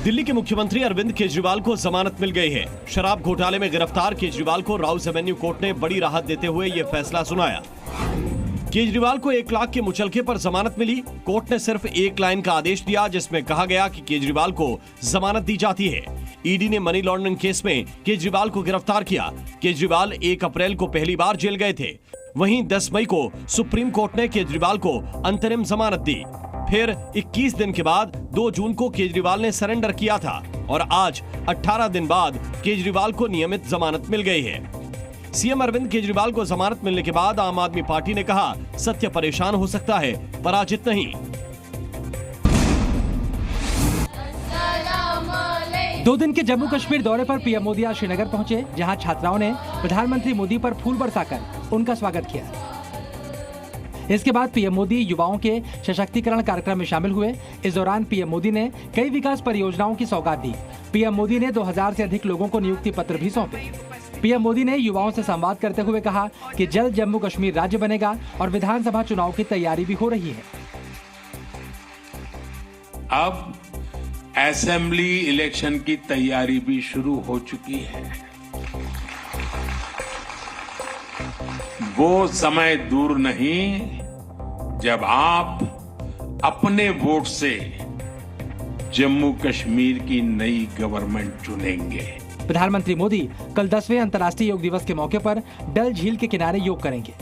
दिल्ली के मुख्यमंत्री अरविंद केजरीवाल को जमानत मिल गई है। शराब घोटाले में गिरफ्तार केजरीवाल को राउज एवेन्यू कोर्ट ने बड़ी राहत देते हुए ये फैसला सुनाया। केजरीवाल को 1 लाख के मुचलके पर जमानत मिली। कोर्ट ने सिर्फ 1 लाइन का आदेश दिया जिसमें कहा गया कि केजरीवाल को जमानत दी जाती है। ईडी ने मनी लॉन्ड्रिंग केस में केजरीवाल को गिरफ्तार किया। केजरीवाल 1 अप्रैल को पहली बार जेल गए थे। वहीं 10 मई को सुप्रीम कोर्ट ने केजरीवाल को अंतरिम जमानत दी। फिर 21 दिन के बाद 2 जून को केजरीवाल ने सरेंडर किया था और आज 18 दिन बाद केजरीवाल को नियमित जमानत मिल गई है। सीएम अरविंद केजरीवाल को जमानत मिलने के बाद आम आदमी पार्टी ने कहा, सत्य परेशान हो सकता है, पराजित नहीं। 2 दिन के जम्मू कश्मीर दौरे पर पीएम मोदी आज श्रीनगर पहुंचे, जहां छात्राओं ने प्रधानमंत्री मोदी पर फूल बरसाकर उनका स्वागत किया। इसके बाद पीएम मोदी युवाओं के सशक्तिकरण कार्यक्रम में शामिल हुए। इस दौरान पीएम मोदी ने कई विकास परियोजनाओं की सौगात दी। पीएम मोदी ने 2000 से अधिक लोगों को नियुक्ति पत्र भी सौंपे। पीएम मोदी ने युवाओं से संवाद करते हुए कहा कि जल्द जम्मू कश्मीर राज्य बनेगा और विधानसभा चुनाव की तैयारी भी हो रही है। अब असेंबली इलेक्शन की तैयारी भी शुरू हो चुकी है। वो समय दूर नहीं जब आप अपने वोट से जम्मू कश्मीर की नई गवर्नमेंट चुनेंगे। प्रधानमंत्री मोदी कल 10वें अंतर्राष्ट्रीय योग दिवस के मौके पर डल झील के किनारे योग करेंगे।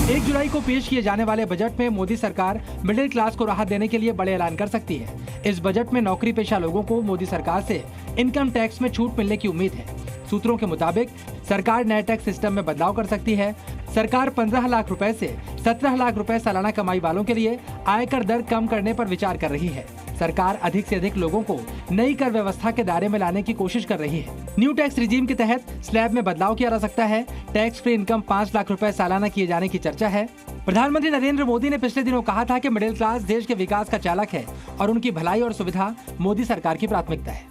1 जुलाई को पेश किए जाने वाले बजट में मोदी सरकार मिडिल क्लास को राहत देने के लिए बड़े ऐलान कर सकती है। इस बजट में नौकरी पेशा लोगों को मोदी सरकार से इनकम टैक्स में छूट मिलने की उम्मीद है। सूत्रों के मुताबिक सरकार नए टैक्स सिस्टम में बदलाव कर सकती है। सरकार 15 लाख रुपए से 17 लाख रुपए सालाना कमाई वालों के लिए आयकर दर कम करने पर विचार कर रही है। सरकार अधिक से अधिक लोगों को नई कर व्यवस्था के दायरे में लाने की कोशिश कर रही है। न्यू टैक्स रिजीम के तहत स्लैब में बदलाव किया जा सकता है। टैक्स फ्री इनकम 5 लाख रुपए सालाना किए जाने की चर्चा है। प्रधानमंत्री नरेंद्र मोदी ने पिछले दिनों कहा था कि मिडिल क्लास देश के विकास का चालक है और उनकी भलाई और सुविधा मोदी सरकार की प्राथमिकता है।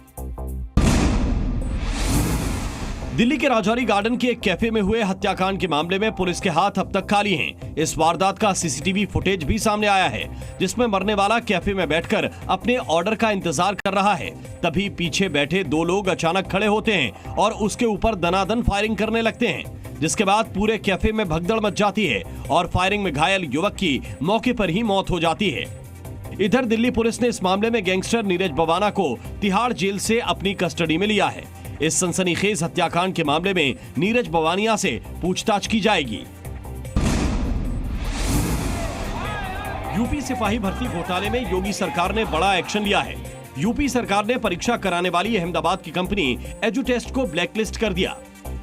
दिल्ली के राजौरी गार्डन के एक कैफे में हुए हत्याकांड के मामले में पुलिस के हाथ अब तक खाली हैं। इस वारदात का सीसीटीवी फुटेज भी सामने आया है, जिसमें मरने वाला कैफे में बैठकर अपने ऑर्डर का इंतजार कर रहा है। तभी पीछे बैठे 2 लोग अचानक खड़े होते हैं और उसके ऊपर दनादन फायरिंग करने लगते हैं, जिसके बाद पूरे कैफे में भगदड़ मच जाती है और फायरिंग में घायल युवक की मौके पर ही मौत हो जाती है। इधर दिल्ली पुलिस ने इस मामले में गैंगस्टर नीरज बवाना को तिहाड़ जेल से अपनी कस्टडी में लिया है। इस सनसनीखेज हत्याकांड के मामले में नीरज बवानिया से पूछताछ की जाएगी। यूपी सिपाही भर्ती घोटाले में योगी सरकार ने बड़ा एक्शन लिया है। यूपी सरकार ने परीक्षा कराने वाली अहमदाबाद की कंपनी एजुटेस्ट को ब्लैकलिस्ट कर दिया।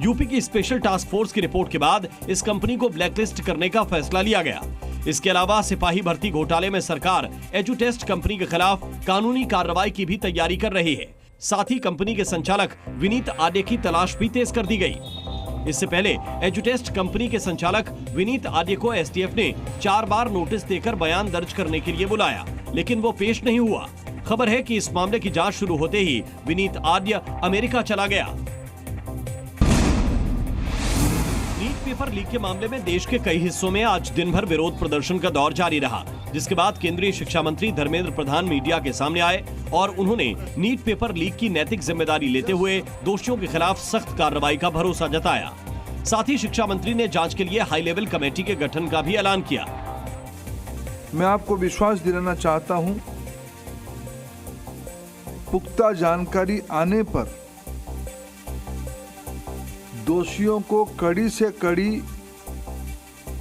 यूपी की स्पेशल टास्क फोर्स की रिपोर्ट के बाद इस कंपनी को ब्लैकलिस्ट करने का फैसला लिया गया। इसके अलावा सिपाही भर्ती घोटाले में सरकार एजुटेस्ट कंपनी के खिलाफ कानूनी कार्रवाई की भी तैयारी कर रही है। साथ ही कंपनी के संचालक विनीत आर्य की तलाश भी तेज कर दी गई। इससे पहले एजुटेस्ट कंपनी के संचालक विनीत आर्य को एसटीएफ ने 4 बार नोटिस देकर बयान दर्ज करने के लिए बुलाया, लेकिन वो पेश नहीं हुआ। खबर है कि इस मामले की जांच शुरू होते ही विनीत आर्य अमेरिका चला गया। नीट पेपर लीक के मामले में देश के कई हिस्सों में आज दिन भर विरोध प्रदर्शन का दौर जारी रहा, जिसके बाद केंद्रीय शिक्षा मंत्री धर्मेंद्र प्रधान मीडिया के सामने आए और उन्होंने नीट पेपर लीक की नैतिक जिम्मेदारी लेते हुए दोषियों के खिलाफ सख्त कार्रवाई का भरोसा जताया। साथ ही शिक्षा मंत्री ने जांच के लिए हाई लेवल कमेटी के गठन का भी ऐलान किया। मैं आपको विश्वास दिलाना चाहता हूं, पुख्ता जानकारी आने पर दोषियों को कड़ी से कड़ी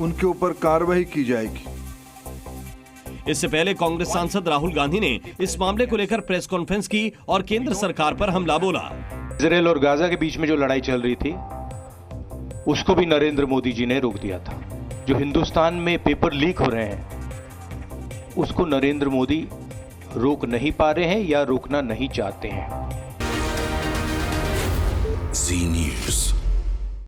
उनके ऊपर कार्रवाई की जाएगी। इससे पहले कांग्रेस सांसद राहुल गांधी ने इस मामले को लेकर प्रेस कॉन्फ्रेंस की और केंद्र सरकार पर हमला बोला। इजराइल और गाजा के बीच में जो लड़ाई चल रही थी उसको भी नरेंद्र मोदी जी ने रोक दिया था। जो हिंदुस्तान में पेपर लीक हो रहे हैं उसको नरेंद्र मोदी रोक नहीं पा रहे हैं या रोकना नहीं चाहते हैं। जी न्यूज़।